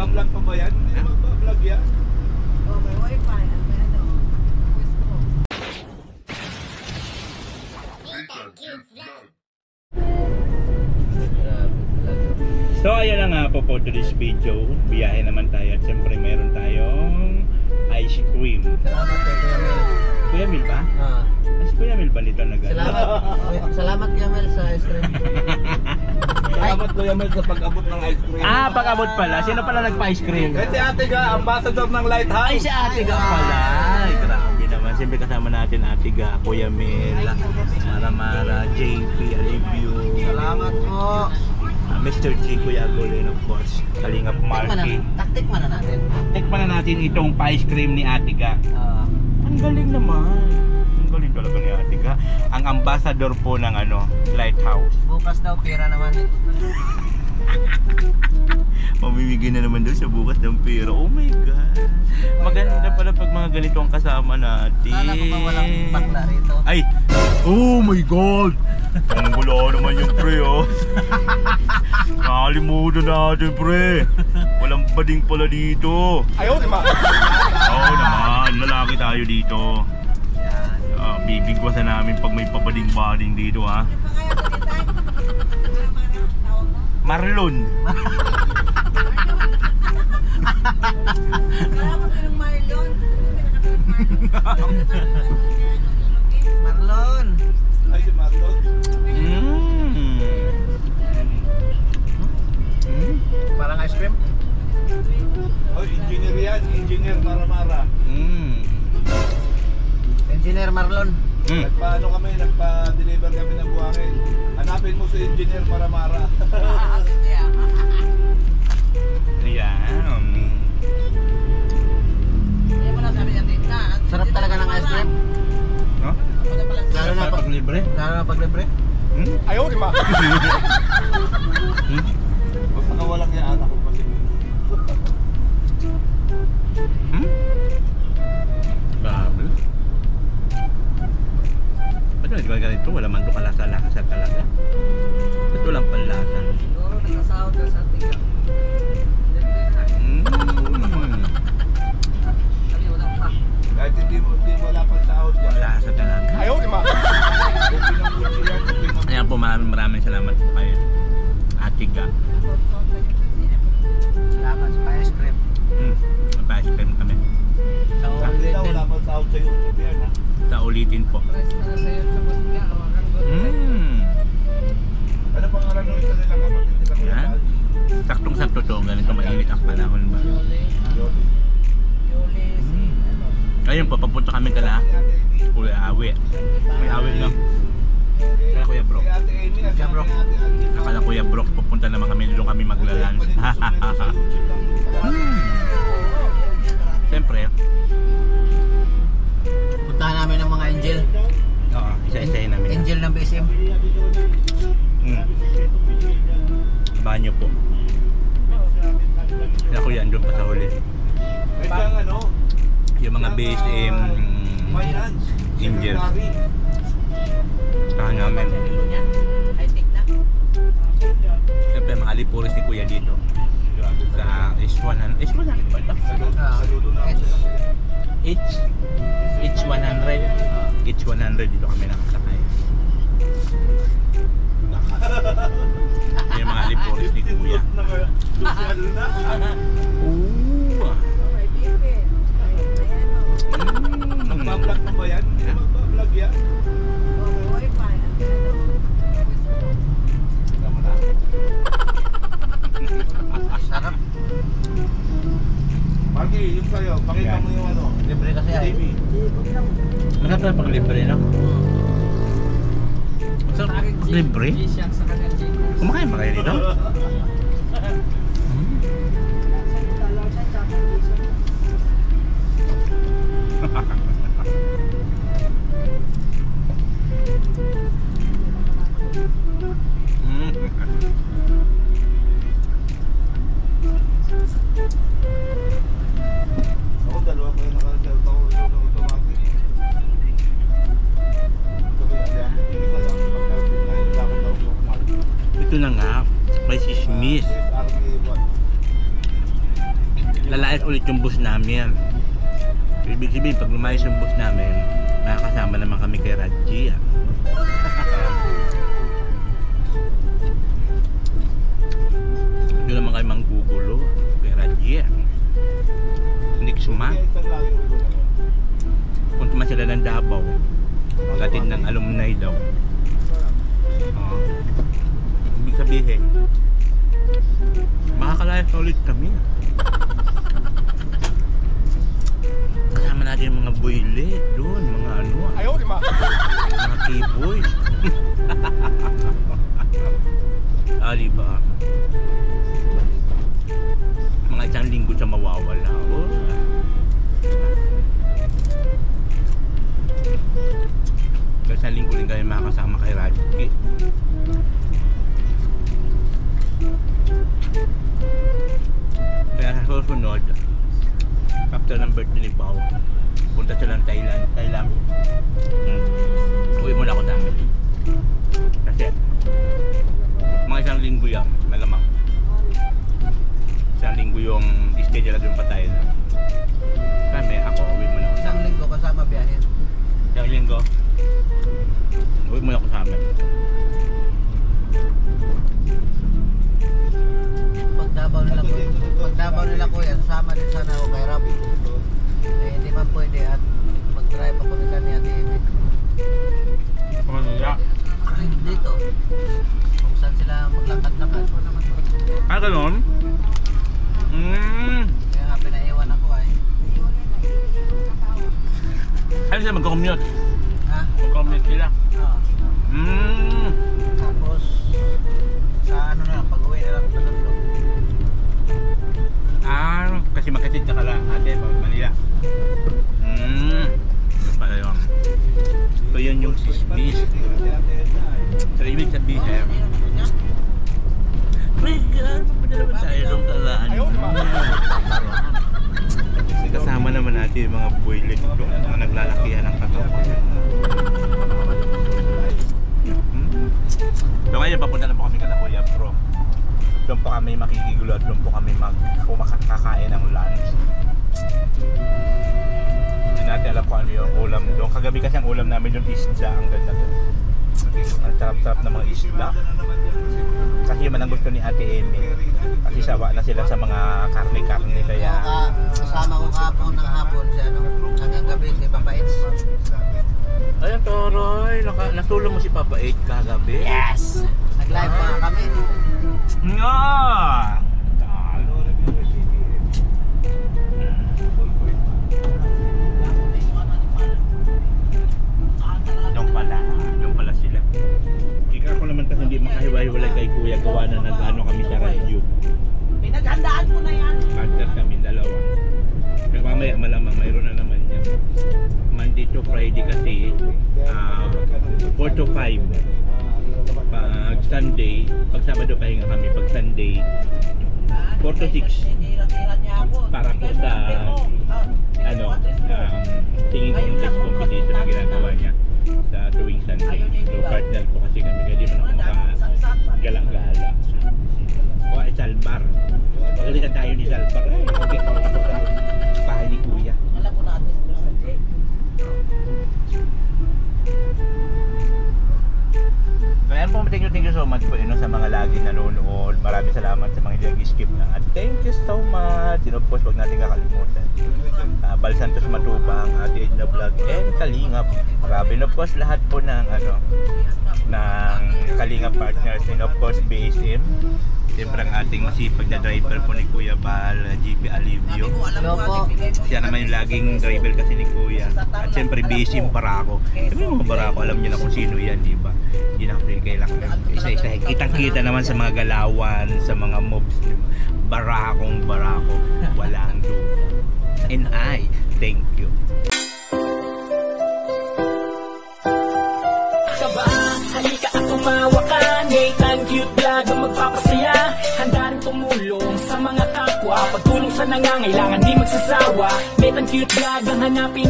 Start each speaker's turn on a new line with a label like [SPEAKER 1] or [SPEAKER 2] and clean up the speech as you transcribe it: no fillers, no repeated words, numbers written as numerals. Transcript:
[SPEAKER 1] Magbablog pa ba yan? Hindi magbablog yan.
[SPEAKER 2] Oh, may wifi. Ano? Gusto.
[SPEAKER 3] So ayun na nga po for today's video. Biyahe naman tayo at siyempre meron tayong ice cream.
[SPEAKER 4] Salamat kay Kuya Mel.
[SPEAKER 3] Kuya Mil ba? Mas Kuya Mil ba nito na gano'n?
[SPEAKER 4] Salamat Kuya Mel sa ice cream.
[SPEAKER 1] Salamat Kuya Mel sa pag-abot ng ice cream.
[SPEAKER 3] Ah, pag-abot pala. Sino pala nagpa-ice cream?
[SPEAKER 1] Eh si Ate Ga, ambassador ng Lighthouse.
[SPEAKER 3] Ay, si Ate Ga pala. Ay, grabe naman. Siyempre kasama natin Ate Ga, Kuya Mel, Mara, JP, Alivio.
[SPEAKER 4] Salamat po.
[SPEAKER 3] Mr. G, Kuya Agolin, of course. Kalingap Marky.
[SPEAKER 4] Taktikman na natin.
[SPEAKER 3] Tikman na natin itong pa-ice cream ni Ate Ga. Ang galing naman. Ang galing talaga ni Ate Ga. Ang ambassador po ng Lighthouse.
[SPEAKER 4] Bukas daw pera naman.
[SPEAKER 3] Mamimigay na naman daw sa bukas ng pera. Oh my God. Maganda pala pag mga ganito ang kasama natin.
[SPEAKER 4] Kala ko pa walang bakla rito.
[SPEAKER 3] Ay! Oh my God! Ang gulo naman yung pre, oh. Nakalimutan natin, pre. Walang bading pala dito.
[SPEAKER 1] Ayaw, di ba?
[SPEAKER 3] Oo naman, lalaki tayo dito. Bibigwasan namin pag may pabading-bading dito, ha. Marlon.
[SPEAKER 4] Marlon.
[SPEAKER 1] Ay, si Marlon.
[SPEAKER 4] Parang ice cream?
[SPEAKER 1] Oh, engineer yan. Engineer Mara.
[SPEAKER 4] Engineer Marlon.
[SPEAKER 1] Nagpa-deliver kami ng buhangin. Hanapin mo si Engineer Mara.
[SPEAKER 3] Ayan.
[SPEAKER 4] Sarap talaga ng ice cream.
[SPEAKER 3] No?
[SPEAKER 4] Lalo na pag
[SPEAKER 3] libre.
[SPEAKER 4] libre.
[SPEAKER 1] Ayaw, di ba? Huwag makawalang yung anak ko kasi.
[SPEAKER 3] Grabe. Ba't hindi ba ganito? Wala man ito kalasa-lasa talaga. Ito lang panlasa.
[SPEAKER 2] Siguro nagkasahod ka sa ating ka. Sabi, wala pa.
[SPEAKER 1] Kahit hindi wala pang sahod yan.
[SPEAKER 3] Lasa talaga.
[SPEAKER 1] Ayaw, di ba?
[SPEAKER 3] Ayan po, maraming salamat po kayo. Ate Ga.
[SPEAKER 4] Salamat sa ice cream.
[SPEAKER 3] Napa-ice cream kami.
[SPEAKER 4] Sa
[SPEAKER 1] Hindi daw wala pang sahod sa YouTube yan, ha?
[SPEAKER 3] Sa ulitin po.
[SPEAKER 2] Press na sa'yo sa mga hawakan ko.
[SPEAKER 1] Ano pang araw nung isa nilang kapatid nila Kuya
[SPEAKER 3] Yan.
[SPEAKER 1] Val?
[SPEAKER 3] Saktong-sakto to. Ganito mainit ang panahon ba?
[SPEAKER 1] Yoli.
[SPEAKER 3] Ayun po, papunta kami kala Kuya Awi. May Awi na. Kala Kuya Bro.
[SPEAKER 1] Kay Ate Amy at
[SPEAKER 3] Kuya Bro.
[SPEAKER 1] kay Ate Angie.
[SPEAKER 3] Nakala Kuya Bro, pupunta naman kami. Doon kami maglalunch. Siyempre.
[SPEAKER 4] puntahan namin ng mga angel.
[SPEAKER 3] Oo, isa-isahin namin.
[SPEAKER 4] Angel ng BSM.
[SPEAKER 3] Banyo po. Kaya ko yan doon pa sa huli.
[SPEAKER 1] May siyang ano?
[SPEAKER 3] Yung mga BSM
[SPEAKER 1] Finance.
[SPEAKER 3] Angels.
[SPEAKER 1] Secretary.
[SPEAKER 3] Saka namin.
[SPEAKER 2] High-tech na.
[SPEAKER 3] Siyempre mga alipuris ni Kuya dito. Sa H100. H100 ba ito?
[SPEAKER 1] Saludo na.
[SPEAKER 3] H100. H100 dito kami nakasakay. Yung mga alipuris ni Kuya.
[SPEAKER 1] Social na.
[SPEAKER 3] Ooh.
[SPEAKER 2] May bibe.
[SPEAKER 1] Magbablog pa ba yan? Hindi magbablog yan.
[SPEAKER 2] Oh, may wifi.
[SPEAKER 1] Tama na.
[SPEAKER 4] Sarap.
[SPEAKER 1] Marky, yung sa'yo. Pakita mo yung ano.
[SPEAKER 4] Libre kasi ay.
[SPEAKER 1] TV.
[SPEAKER 3] Masarap na pag libre, no? Masarap pag libre? Kumakain ba kayo dito?
[SPEAKER 1] Ako, dalawa ko yung naka-cell ko. Yung automatic. Sabi niya, hindi ko lang pagkakit na yung dapat daw ko kumain.
[SPEAKER 3] Ito na nga, may sismis.
[SPEAKER 1] RK1.
[SPEAKER 3] lalayas ulit yung bus namin. Ibig sabihin, pag lumayas yung bus namin, nakakasama naman kami kay Radji. Doon naman kayo manggugulo kay Radji. Next month, punta man sila ng Davao. Pagkatid ng alumni daw. Ibig sabihin, makakalayas na ulit kami. Kasama natin yung mga boylet doon, mga ano, mga K-boys. Diba? Mga isang linggo siya mawawala. Oh. Kasi isang linggo rin kayo makakasama kay Radji. Kaya sa susunod, after ng birthday ni Pao, punta sila ng Thailand. Uwi muna ako namin. Kasi mga isang linggo yan, malamang. Isang linggo yung schedule na doon pa tayo na. Kami, ako, uwi muna ako.
[SPEAKER 4] Isang linggo kasama biyahin.
[SPEAKER 3] Isang linggo, uwi muna ako sa amin.
[SPEAKER 4] Pag Davao nila kuya, sasama din sana ako kay Rob. Eh, hindi man pwede at mag-drive ako nila ni Ate Amy.
[SPEAKER 3] Kaya,
[SPEAKER 4] Dito, kung saan sila maglakad-lakad.
[SPEAKER 3] ganun?
[SPEAKER 4] Kaya nga pinaiwan ako ay.
[SPEAKER 3] Ano sila mag-commute?
[SPEAKER 4] Ha?
[SPEAKER 3] Mag-commute sila.
[SPEAKER 4] Oo. Tapos, sa ano na lang, pag-uwi na lang sa Tondo.
[SPEAKER 3] Kasi magkatid ka kala ate pag Manila. Ano pala yun? So yun yung sismis. So ibig sabihin, my God, papadala ba tayo doon kalaan? Kasi kasama naman natin yung mga boylet doon, mga naglalakihan ng katawan. So ngayon papunta na po kami kala Kuya Bro. Doon po kami makikigulo at doon po kami kakain ng lunch. Hindi natin alam kung ano yung ulam doon. Kagabi kasi ang ulam namin yung isda. Ang ganda doon. Ang sarap-sarap ng mga isda. Kasi yun ang gusto ni Ate Amy. Kasi sawa na sila sa mga karne-karne kaya...
[SPEAKER 4] Kasama ko kahapon ng hapon si ano, hanggang gabi si Papa Eds.
[SPEAKER 3] Ayun Toroy, nasulong mo si Papa 8 kagabi.
[SPEAKER 4] Yes! Nag-live pa kami.
[SPEAKER 3] Nga! Yung pala sila. Kika ko naman kasi hindi makahiwa-hiwalay kay Kuya gawa na nag-ano kami sa radyo.
[SPEAKER 2] Pinaghandaan mo na yan.
[SPEAKER 3] Partner kami, dalawa. Pero mamaya malamang mayroon na naman yan. Monday to Friday kasi 4 to 5. Pag Sunday, pag Sabado pahinga kami, pag Sunday 4 to 6 para po sa ano, singing contest competition na ginagawa niya sa tuwing Sunday. So partner po kasi kami, kaya di man ako gala-gala. O ay Salbar. Pagalitan tayo ni Salbar. Okay, ako sa bahay ni Kuya.
[SPEAKER 2] Alam mo natin.
[SPEAKER 3] So ayan po, thank you so much po sa mga lagi nanonood. Maraming salamat sa mga hindi nag-skip na. At thank you so much. Of course, huwag natin kakalimutan. Bal Santos Matubang, Ate Edna Vlog, and Kalingap. Marami of course lahat po ng ng Kalingap partners, and of course BSM. Siyempre ang ating masipag na driver po ni Kuya Bal, GP Alivio. Siya naman yung laging driver kasi ni Kuya. At siyempre BSM Barako. Sabi mo Barako, alam niyo na kung sino yan, di ba? Hindi na kailangan. Isa-isa, kitang-kita naman sa mga galawan, sa mga moves. Barakong Barako, walang duda. And I thank you.
[SPEAKER 5] Halika at tumawa ka, Nathan Cute Vlog ang magpapasaya. Handa rin tumulong sa mga kapwa, pagtulong sa nangangailangan di magsasawa. Nathan Cute Vlog ang hanapin.